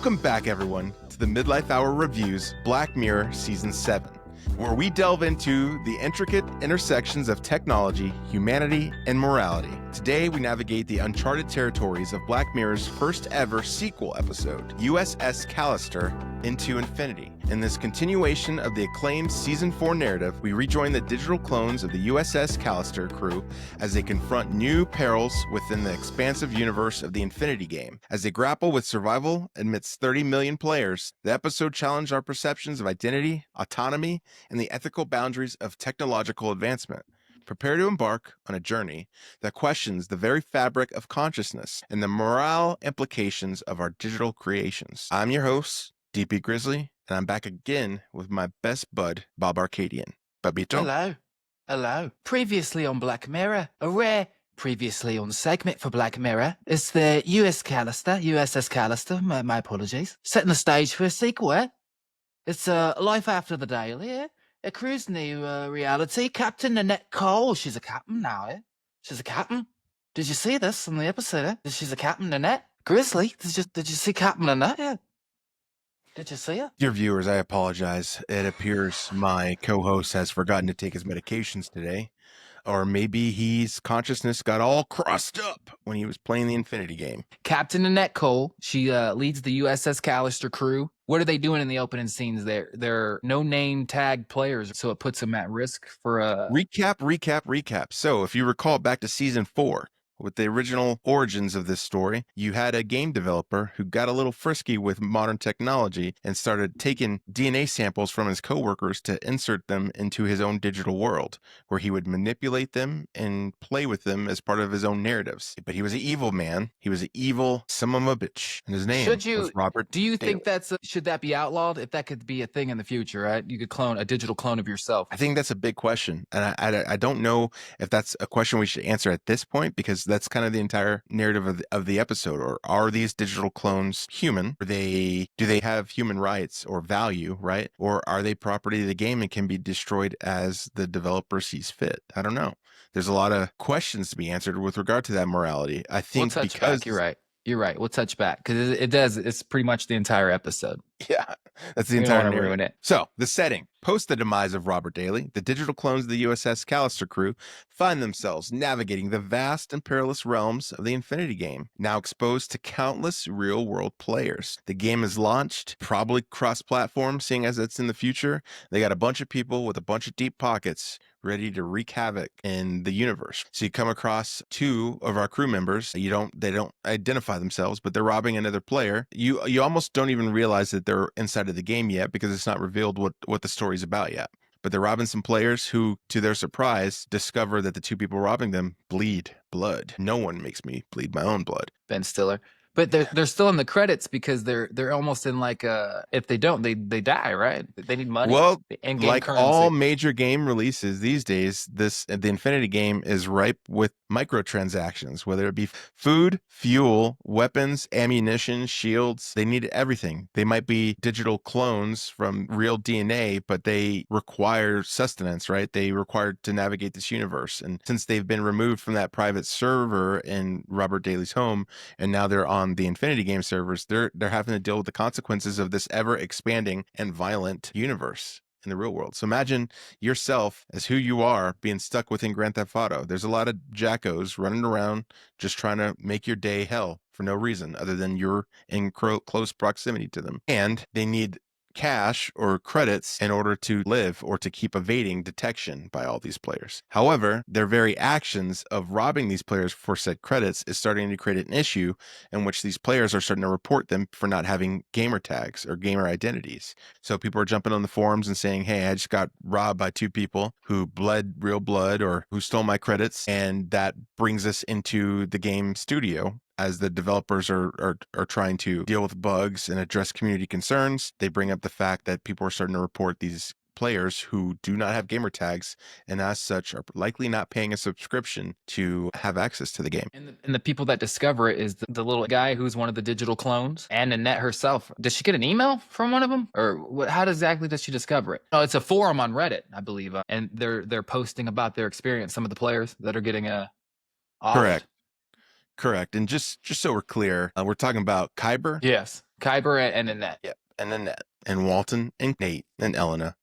Welcome back, everyone, to the Midlife Hour Reviews Black Mirror Season 7, where we delve into the intricate intersections of technology, humanity, and morality. Today, we navigate the uncharted territories of Black Mirror's first ever sequel episode, USS Callister, Into Infinity. In this continuation of the acclaimed Season 4 narrative, we rejoin the digital clones of the USS Callister crew as they confront new perils within the expansive universe of the Infinity game. As they grapple with survival amidst 30 million players, the episode challenged our perceptions of identity, autonomy, and the ethical boundaries of technological advancement. Prepare to embark on a journey that questions the very fabric of consciousness and the moral implications of our digital creations. I'm your host, DP Grizzly, and I'm back again with my best bud, Bob Arkadian. Babito. Hello. Previously on Black Mirror, a rare previously on segment for Black Mirror, is the USS Callister, my apologies, setting the stage for a sequel, eh? It's life after the daily, eh? A crew's new reality. Captain Nanette Cole, she's a captain now, eh? She's a captain. Did you see this in the episode, eh? She's a captain, Nanette. Grizzly, did you see Captain Nanette, yeah? Did you see her? Dear viewers, I apologize. It appears my co-host has forgotten to take his medications today. Or maybe his consciousness got all crossed up when he was playing the Infinity game. Captain Nanette Cole, she leads the USS Callister crew. What are they doing in the opening scenes there? They're no-name tag players, so it puts them at risk for a... Recap. So, if you recall back to Season 4, with the original origins of this story, you had a game developer who got a little frisky with modern technology and started taking DNA samples from his coworkers to insert them into his own digital world, where he would manipulate them and play with them as part of his own narratives. But he was an evil man. He was an evil son of a bitch. And his name was Robert Do you think Daly. should that be outlawed? If that could be a thing in the future, right? You could clone a digital clone of yourself. I think that's a big question. And I don't know if that's a question we should answer at this point, because that's kind of the entire narrative of the episode. Or are these digital clones human? Do they have human rights or value, right? Or are they property of the game and can be destroyed as the developer sees fit? I don't know. There's a lot of questions to be answered with regard to that morality. I think we'll touch back. You're right. We'll touch back because it does. It's pretty much the entire episode. Yeah, that's the entire narrative. Ruin it. So, the setting. Post the demise of Robert Daly, the digital clones of the USS Callister crew find themselves navigating the vast and perilous realms of the Infinity game, now exposed to countless real-world players. The game is launched, probably cross-platform, seeing as it's in the future. They got a bunch of people with a bunch of deep pockets ready to wreak havoc in the universe. So you come across two of our crew members. They don't identify themselves, but they're robbing another player. You almost don't even realize that they're inside of the game yet, because it's not revealed what the story's about yet. But they're robbing some players who, to their surprise, discover that the two people robbing them bleed blood. No one makes me bleed my own blood. Ben Stiller. But they're still in the credits because they're almost in like if they don't, they die, right? They need money. Well, like currency. All major game releases these days, the Infinity game is ripe with microtransactions, whether it be food, fuel, weapons, ammunition, shields. They need everything. They might be digital clones from real DNA, but they require sustenance, right? They require to navigate this universe. And since they've been removed from that private server in Robert Daly's home, and now they're on the Infinity game servers, they're having to deal with the consequences of this ever expanding and violent universe in the real world. So imagine yourself as who you are being stuck within Grand Theft Auto. There's a lot of jackos running around just trying to make your day hell for no reason other than you're in close proximity to them. And they need cash or credits in order to live or to keep evading detection by all these players. However, their very actions of robbing these players for said credits is starting to create an issue in which these players are starting to report them for not having gamer tags or gamer identities. So people are jumping on the forums and saying, hey, I just got robbed by two people who bled real blood or who stole my credits. And that brings us into the game studio. As the developers are trying to deal with bugs and address community concerns, they bring up the fact that people are starting to report these players who do not have gamer tags and as such are likely not paying a subscription to have access to the game. And the people that discover it is the little guy who's one of the digital clones and Nanette herself. Does she get an email from one of them, or how exactly does she discover it? Oh, it's a forum on Reddit, I believe, and they're posting about their experience. Some of the players that are getting Correct. And just so we're clear, we're talking about Kyber. Yes. Kyber and Nanette. Yep. And Nanette. And Walton and Nate and Elena.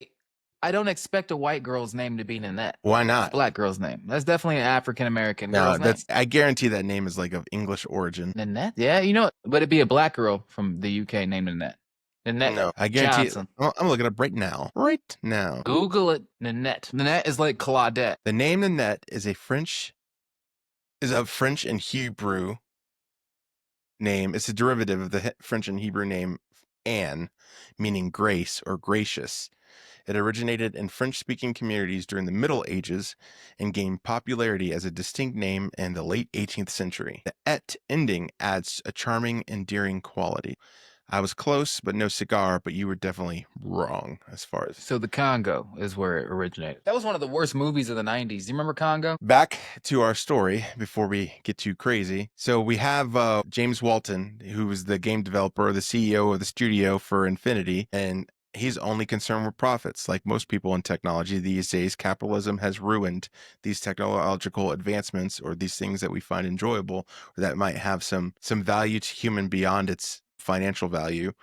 I don't expect a white girl's name to be Nanette. Why not? Black girl's name. That's definitely an African-American No, girl's name. I guarantee that name is like of English origin. Nanette? Yeah, you know, but it'd be a black girl from the UK named Nanette. Nanette No, I guarantee Johnson. I'm looking up right now. Right now. Google it. Nanette. Nanette is like Claudette. The name Nanette is a French and Hebrew name. It's a derivative of the French and Hebrew name Anne, meaning grace or gracious. It originated in French-speaking communities during the Middle Ages and gained popularity as a distinct name in the late 18th century. The "et" ending adds a charming, endearing quality. I was close, but no cigar, but you were definitely wrong as far as... So the Congo is where it originated. That was one of the worst movies of the 90s. Do you remember Congo? Back to our story before we get too crazy. So we have James Walton, who was the game developer, the CEO of the studio for Infinity, and he's only concerned with profits. Like most people in technology these days, capitalism has ruined these technological advancements or these things that we find enjoyable or that might have some value to human beyond its financial value.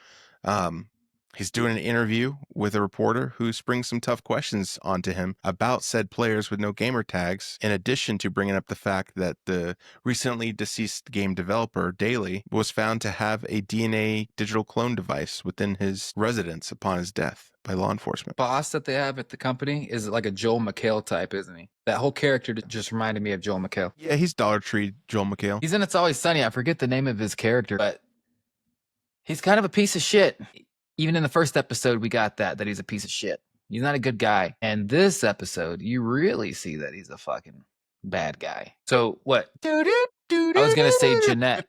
He's doing an interview with a reporter who springs some tough questions onto him about said players with no gamer tags, in addition to bringing up the fact that the recently deceased game developer, Daly, was found to have a DNA digital clone device within his residence upon his death by law enforcement. Boss that they have at the company is like a Joel McHale type, isn't he? That whole character just reminded me of Joel McHale. Yeah, he's Dollar Tree Joel McHale. He's in It's Always Sunny. I forget the name of his character, but he's kind of a piece of shit. Even in the first episode, we got that he's a piece of shit. He's not a good guy. And this episode, you really see that he's a fucking bad guy. So what? I was going to say Jeanette.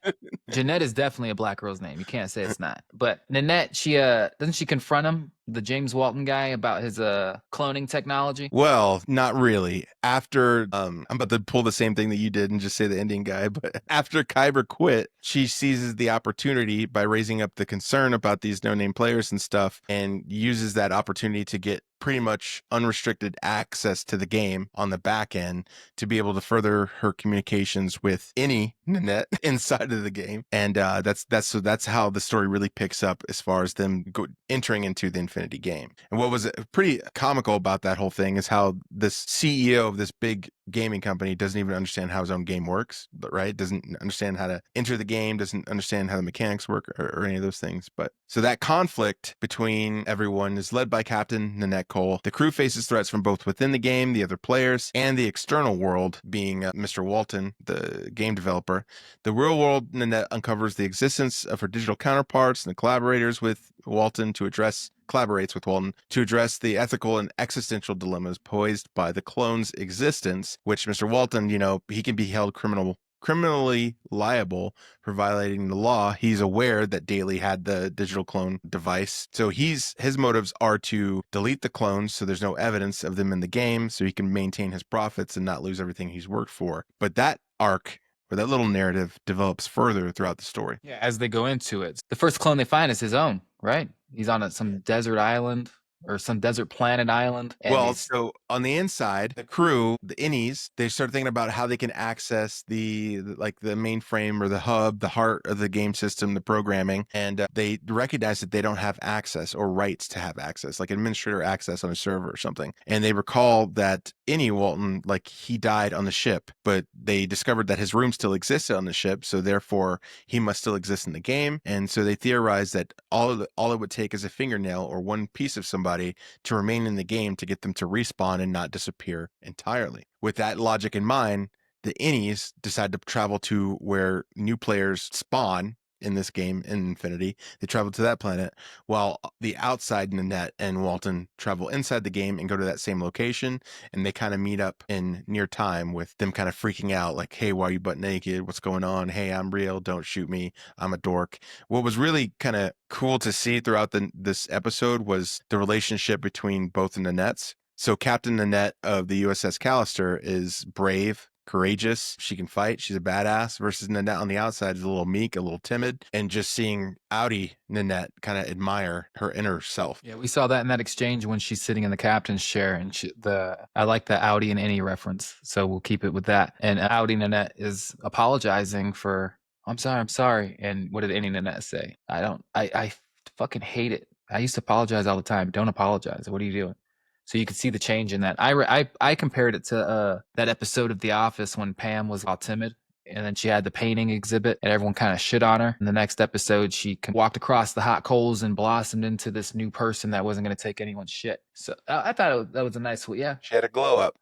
Jeanette is definitely a black girl's name. You can't say it's not. But Nanette, she doesn't she confront him, the James Walton guy, about his cloning technology? Well, not really. After I'm about to pull the same thing that you did and just say the Indian guy, but after Kyber quit, she seizes the opportunity by raising up the concern about these no-name players and stuff, and uses that opportunity to get pretty much unrestricted access to the game on the back end to be able to further her communications with any Nanette inside of the game. And that's how the story really picks up as far as them entering into the Infinity game. And what was pretty comical about that whole thing is how this CEO of this big gaming company doesn't even understand how his own game works, right? Doesn't understand how to enter the game, doesn't understand how the mechanics work or any of those things. But so that conflict between everyone is led by Captain Nanette Cole. The crew faces threats from both within the game, the other players, and the external world, being Mr. Walton, the game developer. The real world, Nanette uncovers the existence of her digital counterparts and collaborates with Walton to address the ethical and existential dilemmas posed by the clone's existence, which Mr. Walton, he can be held criminally liable for violating the law. He's aware that Daly had the digital clone device. So his motives are to delete the clones so there's no evidence of them in the game so he can maintain his profits and not lose everything he's worked for. But that arc, or that little narrative, develops further throughout the story. Yeah, as they go into it. The first clone they find is his own, right? He's on some desert island or some desert planet island. Well, so on the inside, the crew, the innies, they start thinking about how they can access the mainframe or the hub, the heart of the game system, the programming, and they recognize that they don't have access or rights to have access, like administrator access on a server or something. And they recall that Innie Walton, he died on the ship, but they discovered that his room still existed on the ship, so therefore he must still exist in the game. And so they theorize that all it would take is a fingernail or one piece of somebody to remain in the game to get them to respawn and not disappear entirely. With that logic in mind, the innies decide to travel to where new players spawn in this game in Infinity. They travel to that planet, while the outside Nanette and Walton travel inside the game and go to that same location, and they kind of meet up in near time with them kind of freaking out, like, hey, why are you butt naked? What's going on? Hey, I'm real. Don't shoot me. I'm a dork. What was really kind of cool to see throughout this episode was the relationship between both the Nanettes. So Captain Nanette of the USS Callister is brave, courageous. She can fight. She's a badass. Versus Nanette on the outside is a little meek, a little timid. And just seeing Audi Nanette kind of admire her inner self. Yeah, we saw that in that exchange when she's sitting in the captain's chair, and I like the Audi and Annie reference, so we'll keep it with that. And Audi Nanette is apologizing for I'm sorry, I'm sorry. And what did any Nanette say? I fucking hate it. I used to apologize all the time. Don't apologize. What are you doing? So you could see the change in that. I compared it to that episode of The Office when Pam was all timid, and then she had the painting exhibit, and everyone kind of shit on her. In the next episode, she walked across the hot coals and blossomed into this new person that wasn't going to take anyone's shit. So I thought that was a nice, yeah, She had a glow up.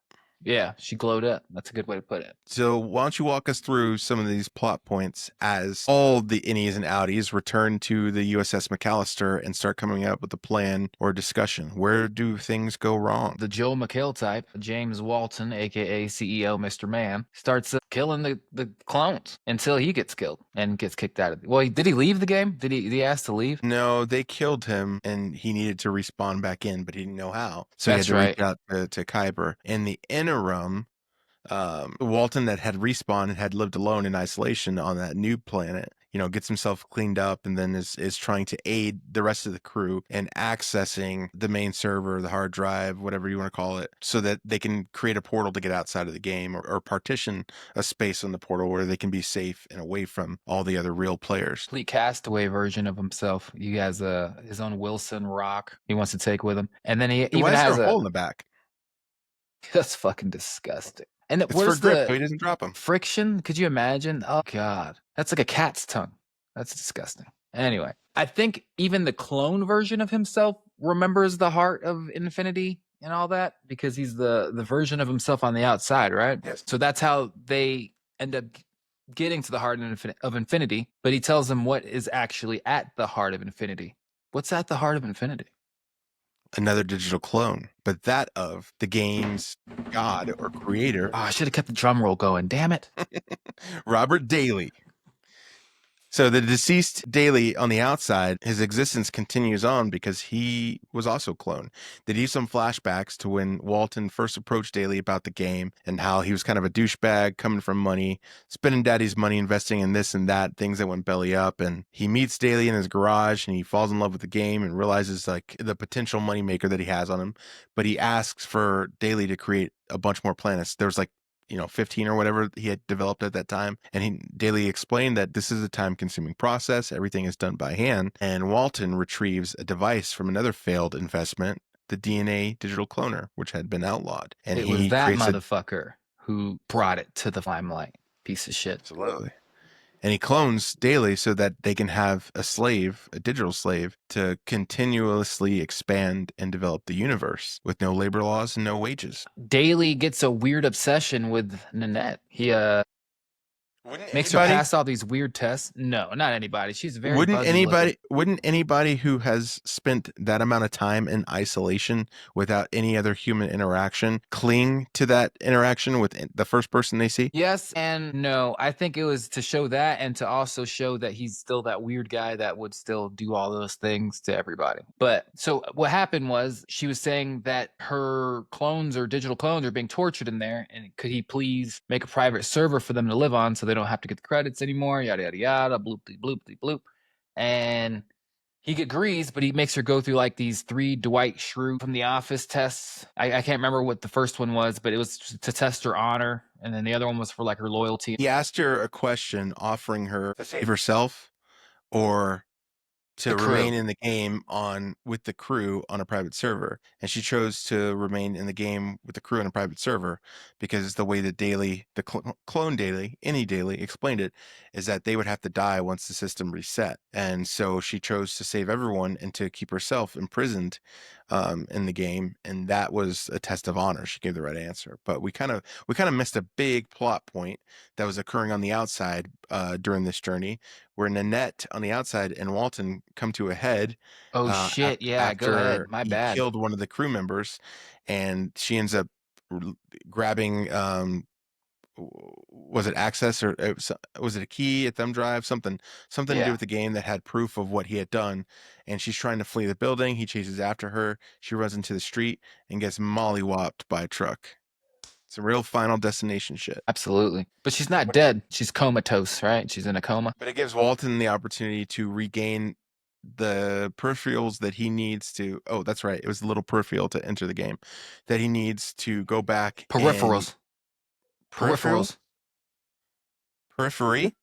yeah, she glowed up. That's a good way to put it. So why don't you walk us through some of these plot points as all the innies and outies return to the USS Callister and start coming up with a plan or discussion? Where do things go wrong? The Joel McHale type, James Walton, aka CEO Mr. Man, starts killing the clones until he gets killed and gets kicked out of it. Well, did he leave the game? Did he ask to leave? No, they killed him and he needed to respawn back in, but he didn't know how. So That's he had to right. reach out to Kyber. In the interim, Walton that had respawned and had lived alone in isolation on that new planet, gets himself cleaned up and then is trying to aid the rest of the crew in accessing the main server, the hard drive, whatever you want to call it, so that they can create a portal to get outside of the game or partition a space on the portal where they can be safe and away from all the other real players. Complete castaway version of himself. He has his own Wilson rock he wants to take with him. And then he even Why is there has a hole in the back? That's fucking disgusting. And It's what for is grip the so he doesn't drop them. friction? Could you imagine? Oh god, that's like a cat's tongue. That's disgusting. Anyway, I think even the clone version of himself remembers the heart of infinity and all that because he's the version of himself on the outside, right? Yes. So that's how they end up getting to the heart of infinity. But he tells them what is actually at the heart of infinity. What's at the heart of infinity? Another digital clone, but that of the game's god or creator, Oh, I should have kept the drum roll going. Damn it. Robert Daly. So the deceased Daly on the outside, his existence continues on because he was also cloned. They do some flashbacks to when Walton first approached Daly about the game and how he was kind of a douchebag coming from money, spending daddy's money, investing in this and that, things that went belly up. And he meets Daly in his garage and he falls in love with the game and realizes like the potential moneymaker that he has on him. But he asks for Daly to create a bunch more planets. There's like 15 or whatever he had developed at that time. And Daly explained that this is a time consuming process. Everything is done by hand. And Walton retrieves a device from another failed investment, the DNA digital cloner, which had been outlawed. And It was that creates motherfucker who brought it to the limelight. Piece of shit. Absolutely. And he clones Daly so that they can have a slave, a digital slave, to continuously expand and develop the universe with no labor laws and no wages. Daly gets a weird obsession with Nanette. He makes her pass all these weird tests. No, not anybody. She's very Wouldn't looking. anybody who has spent that amount of time in isolation without any other human interaction cling to that interaction with the first person they see? Yes and no. I think it was to show that and to also show that he's still that weird guy that would still do all those things to everybody. But so what happened was she was saying that her clones or digital clones are being tortured in there. And could he please make a private server for them to live on so they don't have to get the credits anymore? Yada, yada, yada, bloop, bloop, bloop. And he agrees, but he makes her go through like these 3 Dwight Schrute from The Office tests. I can't remember what the first one was, but it was to test her honor. And then the other one was for like her loyalty. He asked her a question offering her to save herself or to remain in the game with the crew on a private server, and she chose to remain in the game with the crew on a private server because the way that Daly, the clone Daly, any Daly explained it, is that they would have to die once the system reset, and so she chose to save everyone and to keep herself imprisoned in the game, and that was a test of honor. She gave the right answer, but we kind of missed a big plot point that was occurring on the outside during this journey, where Nanette on the outside and Walton come to a head. Oh shit! Yeah, go ahead. My he bad. killed one of the crew members, and she ends up grabbing. Was it access or was it a key, a thumb drive, something to do with the game that had proof of what he had done? And she's trying to flee the building. He chases after her. She runs into the street and gets mollywopped by a truck. It's a real Final Destination shit. Absolutely. But she's not dead. She's comatose, right? She's in a coma. But it gives Walton the opportunity to regain the peripherals that he needs to. Oh, that's right. It was the little peripheral to enter the game that he needs to go back. Peripherals. Peripheral? Periphery?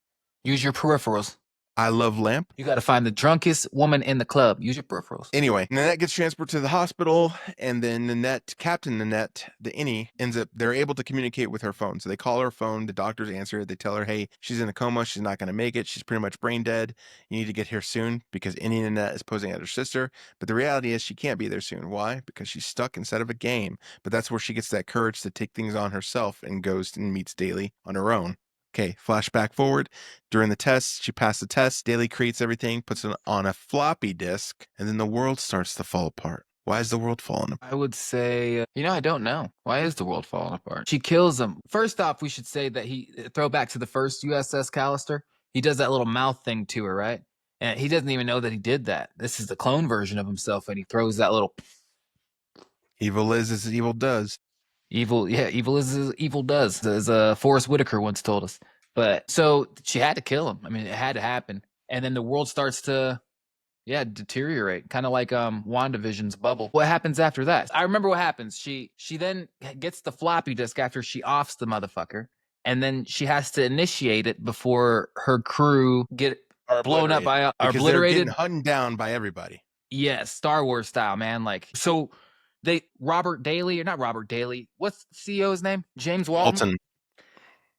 Use your peripherals. I love lamp. You got to find the drunkest woman in the club. Use your peripherals. Anyway, Nanette gets transported to the hospital, and then Captain Nanette, the innie, they're able to communicate with her phone. So they call her phone, the doctors answer it, they tell her, hey, she's in a coma, she's not going to make it, she's pretty much brain dead. You need to get here soon, because innie Nanette is posing as her sister. But the reality is she can't be there soon. Why? Because she's stuck inside of a game. But that's where she gets that courage to take things on herself and goes and meets Daly on her own. Okay, flashback forward. During the test, she passed the test. Daly creates everything, puts it on a floppy disk, and then the world starts to fall apart. Why is the world falling apart? I would say, I don't know. Why is the world falling apart? She kills him. First off, we should say that throw back to the first USS Callister. He does that little mouth thing to her, right? And he doesn't even know that he did that. This is the clone version of himself, and he throws that little... Evil is as evil does. Evil is as evil does, as Forrest Whitaker once told us. But so she had to kill him. I mean, it had to happen. And then the world starts to, deteriorate, kind of like WandaVision's bubble. What happens after that? I remember what happens. She then gets the floppy disk after she offs the motherfucker, and then she has to initiate it before her crew get blown up by because obliterated. They're getting hunted down by everybody. Yes, Star Wars style, man. Like, so Robert Daly, or not Robert Daly, what's the CEO's name? James Walton.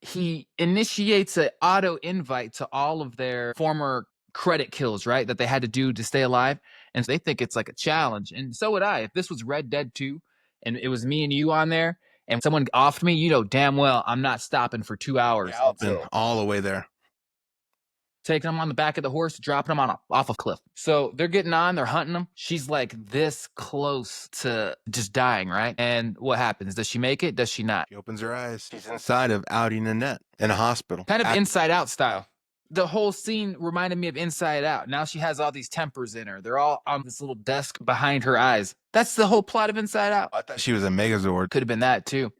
He initiates an auto invite to all of their former credit kills, right? That they had to do to stay alive. And so they think it's like a challenge. And so would I. If this was Red Dead 2 and it was me and you on there and someone offed me, damn well I'm not stopping for 2 hours. All the way there. Taking them on the back of the horse, dropping them off a cliff. So they're getting on, they're hunting them. She's like this close to just dying, right? And what happens? Does she make it? Does she not? She opens her eyes. She's inside of Audi Nanette in a hospital. Kind of Inside Out style. The whole scene reminded me of Inside Out. Now she has all these tempers in her. They're all on this little desk behind her eyes. That's the whole plot of Inside Out. I thought she was a Megazord. Could have been that too.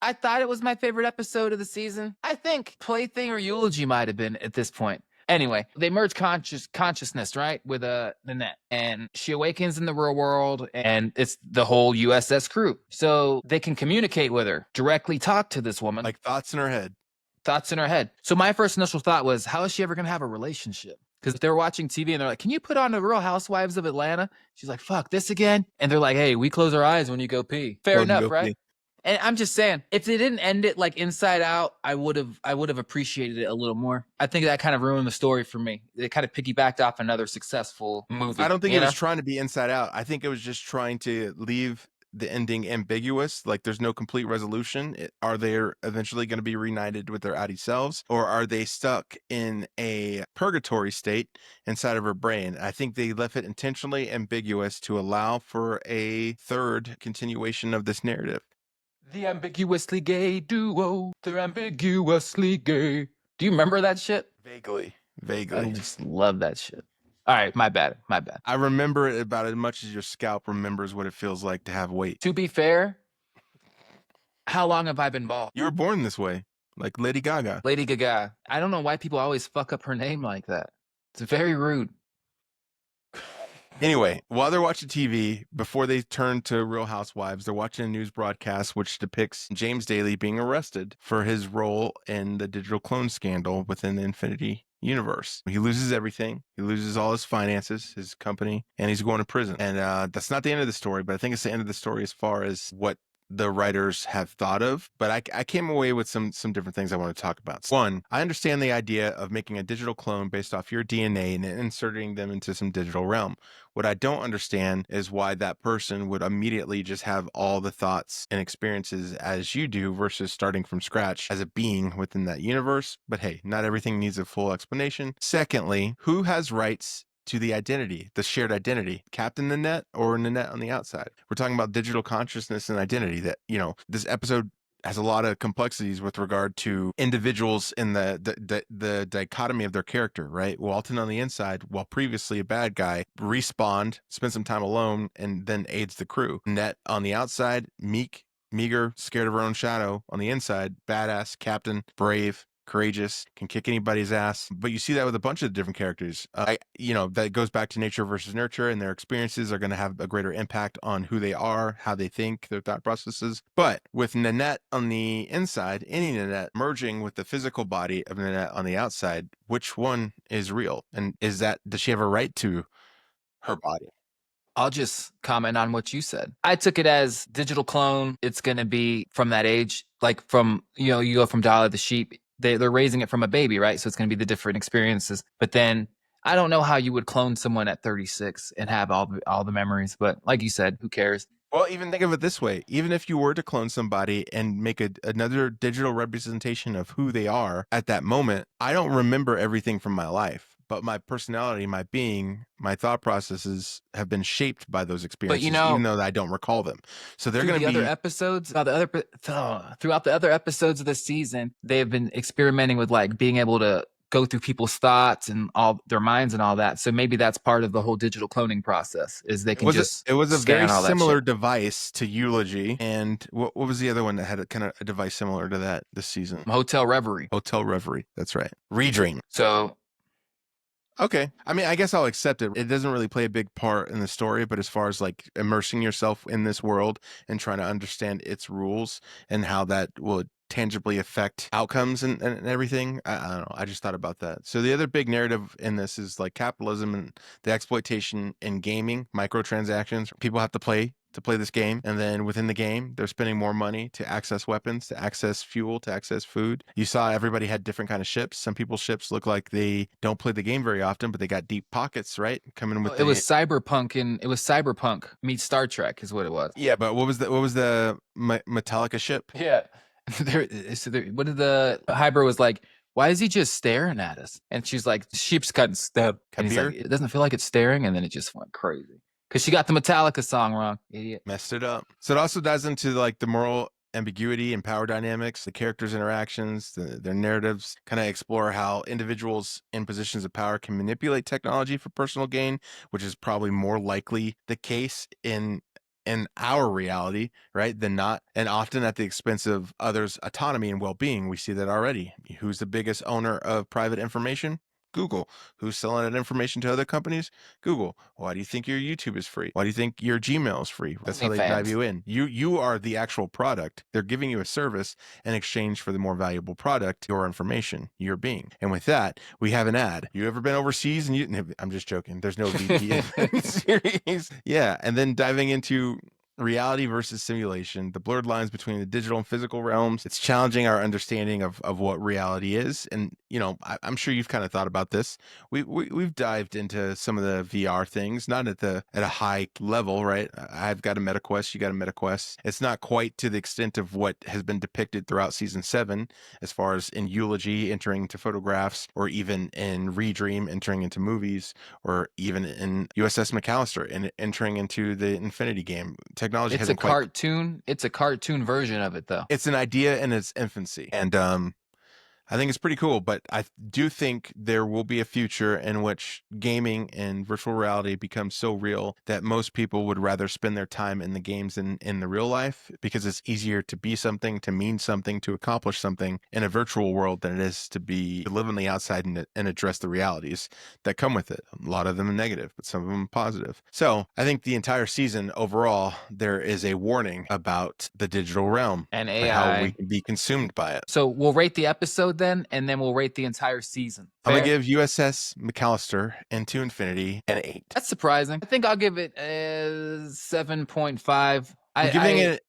I thought it was my favorite episode of the season. I think Plaything or Eulogy might have been at this point. Anyway, they merge consciousness, right, with Nanette, and she awakens in the real world, and it's the whole USS crew. So they can communicate with her, directly talk to this woman. Like thoughts in her head. So my first initial thought was, how is she ever going to have a relationship? Because they're watching TV and they're like, can you put on the Real Housewives of Atlanta? She's like, fuck, this again? And they're like, hey, we close our eyes when you go pee. Fair enough, right? And I'm just saying, if they didn't end it like Inside Out, I would have appreciated it a little more. I think that kind of ruined the story for me. It kind of piggybacked off another successful movie. I don't think it was trying to be Inside Out. I think it was just trying to leave the ending ambiguous. Like there's no complete resolution. Are they eventually going to be reunited with their outie selves, or are they stuck in a purgatory state inside of her brain? I think they left it intentionally ambiguous to allow for a third continuation of this narrative. The ambiguously gay duo. They're ambiguously gay. Do you remember that shit? Vaguely. I just love that shit. All right, my bad. I remember it about as much as your scalp remembers what it feels like to have weight. To be fair, how long have I been bald? You were born this way, like Lady Gaga. Lady Gaga. I don't know why people always fuck up her name like that. It's very rude. Anyway, while they're watching TV, before they turn to Real Housewives, they're watching a news broadcast which depicts James Daly being arrested for his role in the digital clone scandal within the Infinity universe. He loses everything. He loses all his finances, his company, and he's going to prison. And that's not the end of the story, but I think it's the end of the story as far as what the writers have thought of. But I came away with some different things I want to talk about. One, I understand the idea of making a digital clone based off your DNA and inserting them into some digital realm. What I don't understand is why that person would immediately just have all the thoughts and experiences as you do versus starting from scratch as a being within that universe. But hey, not everything needs a full explanation. Secondly, who has rights to the identity, the shared identity, Captain Nanette or Nanette on the outside? We're talking about digital consciousness and identity that, this episode has a lot of complexities with regard to individuals in the dichotomy of their character, right? Walton on the inside, while previously a bad guy, respawned, spent some time alone, and then aids the crew. Nanette on the outside, meek, meager, scared of her own shadow. On the inside, badass, captain, brave, courageous, can kick anybody's ass. But you see that with a bunch of different characters. That goes back to nature versus nurture, and their experiences are going to have a greater impact on who they are, how they think, their thought processes. But with Nanette on the inside, any Nanette merging with the physical body of Nanette on the outside, which one is real? And does she have a right to her body? I'll just comment on what you said. I took it as digital clone. It's going to be from that age, like from, you go from Dollar the sheep. They're raising it from a baby, right? So it's going to be the different experiences. But then I don't know how you would clone someone at 36 and have all the memories. But like you said, who cares? Well, even think of it this way. Even if you were to clone somebody and make another digital representation of who they are at that moment, I don't remember everything from my life. But my personality, my being, my thought processes have been shaped by those experiences, even though I don't recall them. So they're going to be other episodes. Throughout the other episodes of the season, they have been experimenting with like being able to go through people's thoughts and all their minds and all that. So maybe that's part of the whole digital cloning process. Is they can it was a very similar device to Duality, and what was the other one that had a kind of a device similar to that this season? Hotel Reverie. Hotel Reverie. That's right. Redream. So. Okay. I mean, I guess I'll accept it. It doesn't really play a big part in the story, but as far as like immersing yourself in this world and trying to understand its rules and how that will tangibly affect outcomes and everything, I don't know. I just thought about that. So the other big narrative in this is like capitalism and the exploitation in gaming, microtransactions. People have to play this game, and then within the game they're spending more money to access weapons, to access fuel, to access food. You saw everybody had different kind of ships. Some people's ships look like they don't play the game very often, but they got deep pockets, right? Coming with it was cyberpunk meets Star Trek is what it was. Yeah, but what was the Metallica ship? Yeah. What did the Hybrid was like, why is he just staring at us? And she's like, sheep's cutting step. And he's like, it doesn't feel like it's staring. And then it just went crazy. Because she got the Metallica song wrong. Idiot. Messed it up. So it also dives into like the moral ambiguity and power dynamics, the characters' interactions, their narratives, kind of explore how individuals in positions of power can manipulate technology for personal gain, which is probably more likely the case in our reality, right, than not, and often at the expense of others' autonomy and well-being. We see that already. Who's the biggest owner of private information? Google. Who's selling that information to other companies? Google. Why do you think your YouTube is free? Why do you think your Gmail is free? That's how they dive you in. You are the actual product. They're giving you a service in exchange for the more valuable product, your information, your being. And with that, we have an ad. You ever been overseas? And I'm just joking. There's no VPN series. Yeah. And then diving into reality versus simulation, the blurred lines between the digital and physical realms. It's challenging our understanding of what reality is. And, I'm sure you've kind of thought about this. We've dived into some of the VR things, not at a high level, right? I've got a MetaQuest, you got a MetaQuest. It's not quite to the extent of what has been depicted throughout season 7, as far as in Eulogy entering into photographs, or even in Redream entering into movies, or even in USS Callister and entering into the Infinity game. Technology it's a cartoon. It's a cartoon version of it, though. It's an idea in its infancy, and I think it's pretty cool, but I do think there will be a future in which gaming and virtual reality becomes so real that most people would rather spend their time in the games than in the real life, because it's easier to be something, to mean something, to accomplish something in a virtual world than it is to live on the outside and address the realities that come with it. A lot of them are negative, but some of them positive. So I think the entire season overall, there is a warning about the digital realm and AI, and how we can be consumed by it. So we'll rate the episode then, and then we'll rate the entire season. Fair? I'm going to give USS Callister Into Infinity an 8. That's surprising. I think I'll give it a 7.5. I'm giving it...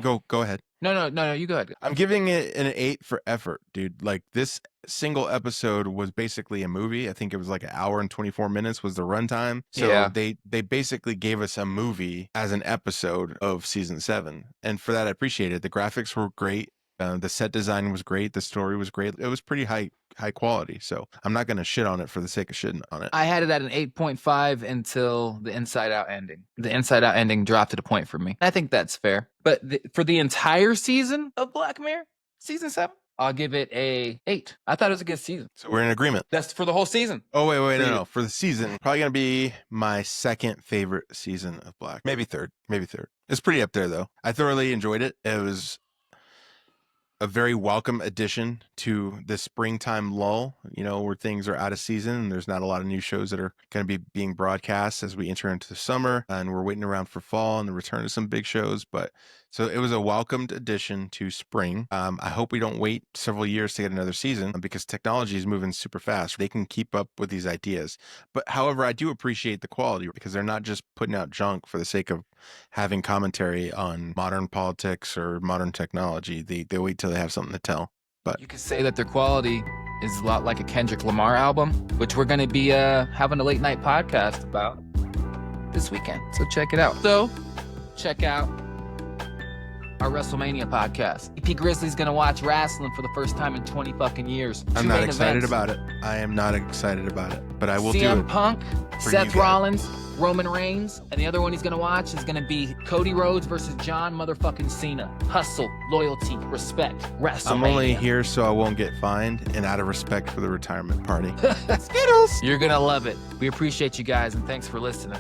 Go ahead. No, you go ahead. I'm giving it an 8 for effort, dude. Like, this single episode was basically a movie. I think it was like an hour and 24 minutes was the runtime. So yeah. They basically gave us a movie as an episode of season 7. And for that, I appreciate it. The graphics were great. The set design was great. The story was great. It was pretty high quality. So I'm not going to shit on it for the sake of shitting on it. I had it at an 8.5 until the Inside Out ending. The Inside Out ending dropped it a point for me. I think that's fair. But for the entire season of Black Mirror, season 7, I'll give it a 8. I thought it was a good season. So we're in agreement. That's for the whole season. Oh, wait, no. For the season, probably going to be my second favorite season of Black. Maybe third. It's pretty up there, though. I thoroughly enjoyed it. It was... a very welcome addition to the springtime lull, where things are out of season and there's not a lot of new shows that are going to be being broadcast as we enter into the summer, and we're waiting around for fall and the return of some big shows. But so it was a welcomed addition to spring. I hope we don't wait several years to get another season because technology is moving super fast. They can keep up with these ideas. But however, I do appreciate the quality because they're not just putting out junk for the sake of having commentary on modern politics or modern technology. They wait till they have something to tell. But you could say that their quality is a lot like a Kendrick Lamar album, which we're going to be having a late night podcast about this weekend. So check it out. So check out our WrestleMania podcast. EP Grizzly's going to watch wrestling for the first time in 20 fucking years. I'm not excited about it. I am not excited about it, but I will do it. CM Punk, Seth Rollins, Roman Reigns, and the other one he's going to watch is going to be Cody Rhodes versus John motherfucking Cena. Hustle, loyalty, respect, WrestleMania. I'm only here so I won't get fined and out of respect for the retirement party. Skittles! You're going to love it. We appreciate you guys, and thanks for listening.